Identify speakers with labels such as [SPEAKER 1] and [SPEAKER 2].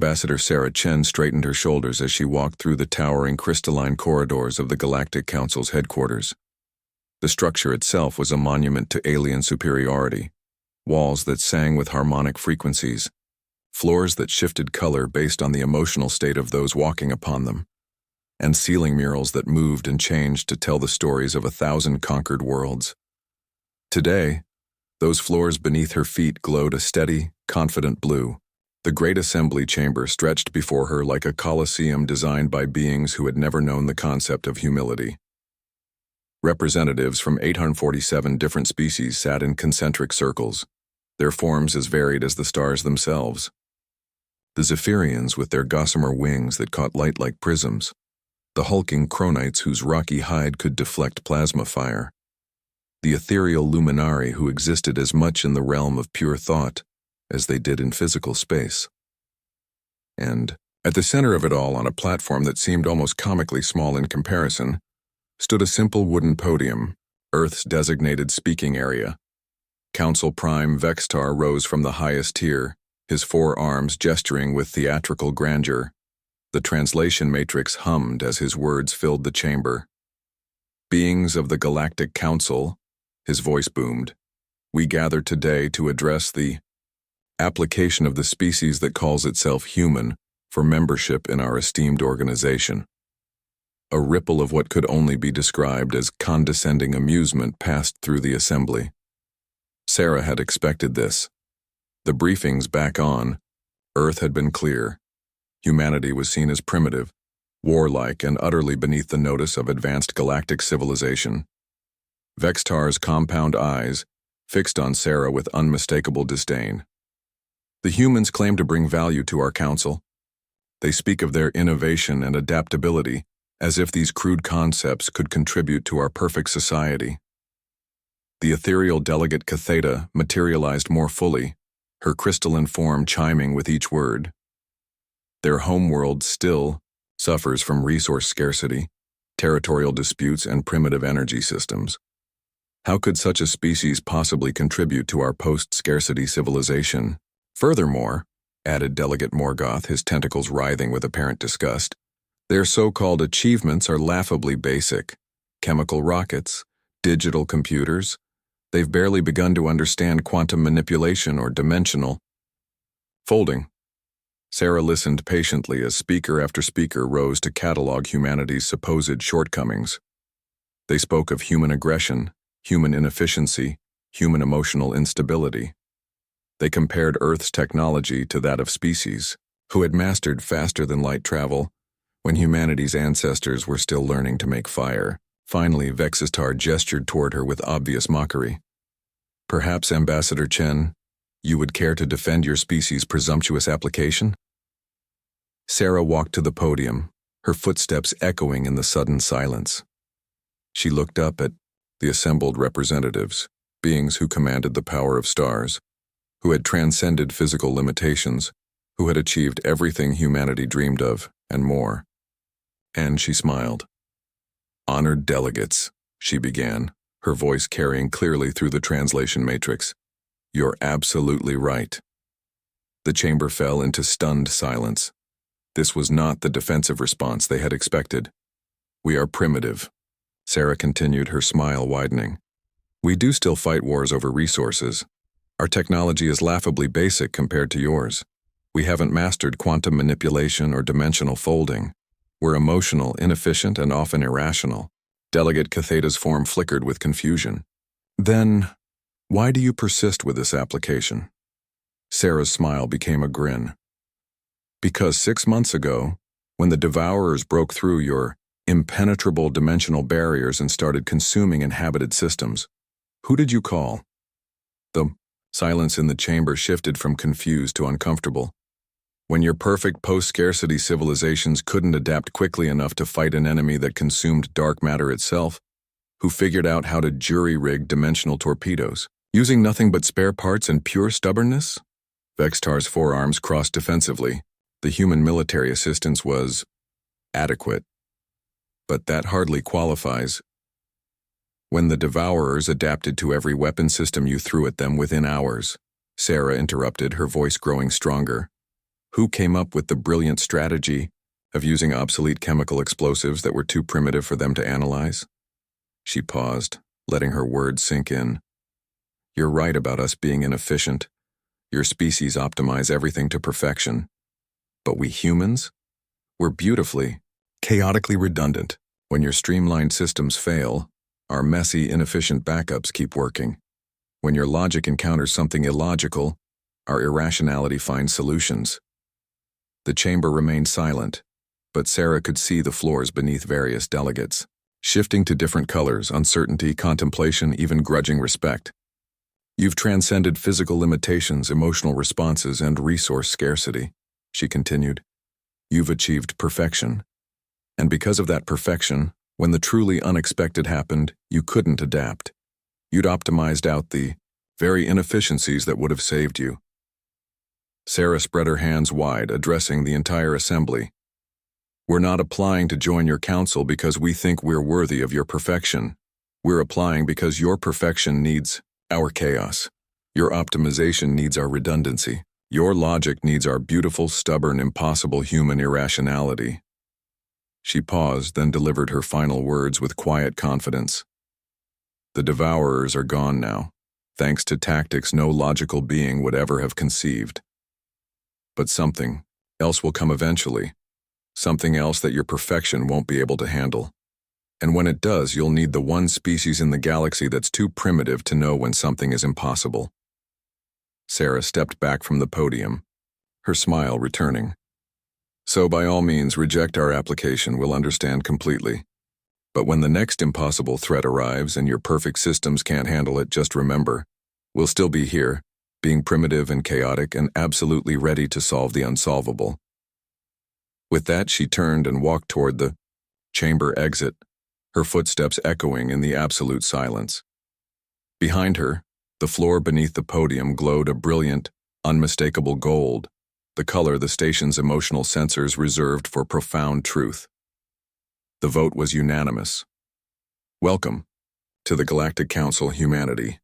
[SPEAKER 1] Ambassador Sarah Chen straightened her shoulders as she walked through the towering crystalline corridors of the Galactic Council's headquarters. The structure itself was a monument to alien superiority, walls that sang with harmonic frequencies, floors that shifted color based on the emotional state of those walking upon them, and ceiling murals that moved and changed to tell the stories of 1,000 conquered worlds. Today, those floors beneath her feet glowed a steady, confident blue. The great assembly chamber stretched before her like a coliseum designed by beings who had never known the concept of humility. Representatives from 847 different species sat in concentric circles, their forms as varied as the stars themselves. The Zephyrians with their gossamer wings that caught light like prisms, the hulking Chronites whose rocky hide could deflect plasma fire, the ethereal Luminari who existed as much in the realm of pure thought as they did in physical space. And, at the center of it all, on a platform that seemed almost comically small in comparison, stood a simple wooden podium, Earth's designated speaking area. Council Prime Vextar rose from the highest tier, his 4 arms gesturing with theatrical grandeur. The translation matrix hummed as his words filled the chamber. Beings of the Galactic Council, his voice boomed, we gather today to address the application of the species that calls itself human for membership in our esteemed organization. A ripple of what could only be described as condescending amusement passed through the assembly. Sarah had expected this. The briefings back on Earth had been clear. Humanity was seen as primitive, warlike, and utterly beneath the notice of advanced galactic civilization. Vextar's compound eyes fixed on Sarah with unmistakable disdain. The humans claim to bring value to our council. They speak of their innovation and adaptability as if these crude concepts could contribute to our perfect society. The ethereal delegate Catheta materialized more fully, her crystalline form chiming with each word. Their homeworld still suffers from resource scarcity, territorial disputes, and primitive energy systems. How could such a species possibly contribute to our post-scarcity civilization? Furthermore, added Delegate Morgoth, his tentacles writhing with apparent disgust, their so-called achievements are laughably basic. Chemical rockets, digital computers. They've barely begun to understand quantum manipulation or dimensional folding. Sarah listened patiently as speaker after speaker rose to catalog humanity's supposed shortcomings. They spoke of human aggression, human inefficiency, human emotional instability. They compared Earth's technology to that of species, who had mastered faster-than-light travel when humanity's ancestors were still learning to make fire. Finally, Vexistar gestured toward her with obvious mockery. Perhaps, Ambassador Chen, you would care to defend your species' presumptuous application? Sarah walked to the podium, her footsteps echoing in the sudden silence. She looked up at the assembled representatives, beings who commanded the power of stars, who had transcended physical limitations, who had achieved everything humanity dreamed of, and more. And she smiled. Honored delegates, she began, her voice carrying clearly through the translation matrix. You're absolutely right. The chamber fell into stunned silence. This was not the defensive response they had expected. We are primitive, Sarah continued, her smile widening. We do still fight wars over resources. Our technology is laughably basic compared to yours. We haven't mastered quantum manipulation or dimensional folding. We're emotional, inefficient, and often irrational. Delegate Catheta's form flickered with confusion. Then, why do you persist with this application? Sarah's smile became a grin. Because 6 months ago, when the Devourers broke through your impenetrable dimensional barriers and started consuming inhabited systems, who did you call? The silence in the chamber shifted from confused to uncomfortable. When your perfect post-scarcity civilizations couldn't adapt quickly enough to fight an enemy that consumed dark matter itself, who figured out how to jury-rig dimensional torpedoes, using nothing but spare parts and pure stubbornness? Vextar's forearms crossed defensively. The human military assistance was adequate. But that hardly qualifies. When the Devourers adapted to every weapon system you threw at them within hours, Sarah interrupted, her voice growing stronger. Who came up with the brilliant strategy of using obsolete chemical explosives that were too primitive for them to analyze? She paused, letting her words sink in. You're right about us being inefficient. Your species optimize everything to perfection. But we humans? We're beautifully, chaotically redundant. When your streamlined systems fail, our messy, inefficient backups keep working. When your logic encounters something illogical, our irrationality finds solutions. The chamber remained silent, but Sarah could see the floors beneath various delegates, shifting to different colors, uncertainty, contemplation, even grudging respect. You've transcended physical limitations, emotional responses, and resource scarcity, she continued. You've achieved perfection. And because of that perfection, when the truly unexpected happened, you couldn't adapt. You'd optimized out the very inefficiencies that would have saved you. Sarah spread her hands wide, addressing the entire assembly. We're not applying to join your council because we think we're worthy of your perfection. We're applying because your perfection needs our chaos. Your optimization needs our redundancy. Your logic needs our beautiful, stubborn, impossible human irrationality. She paused, then delivered her final words with quiet confidence. The devourers are gone now, thanks to tactics no logical being would ever have conceived. But something else will come eventually, something else that your perfection won't be able to handle. And when it does, you'll need the one species in the galaxy that's too primitive to know when something is impossible. Sarah stepped back from the podium, her smile returning. So by all means, reject our application, we'll understand completely. But when the next impossible threat arrives and your perfect systems can't handle it, just remember, we'll still be here, being primitive and chaotic and absolutely ready to solve the unsolvable. With that, she turned and walked toward the chamber exit, her footsteps echoing in the absolute silence. Behind her, the floor beneath the podium glowed a brilliant, unmistakable gold, the color the station's emotional sensors reserved for profound truth. The vote was unanimous. Welcome to the Galactic Council, humanity.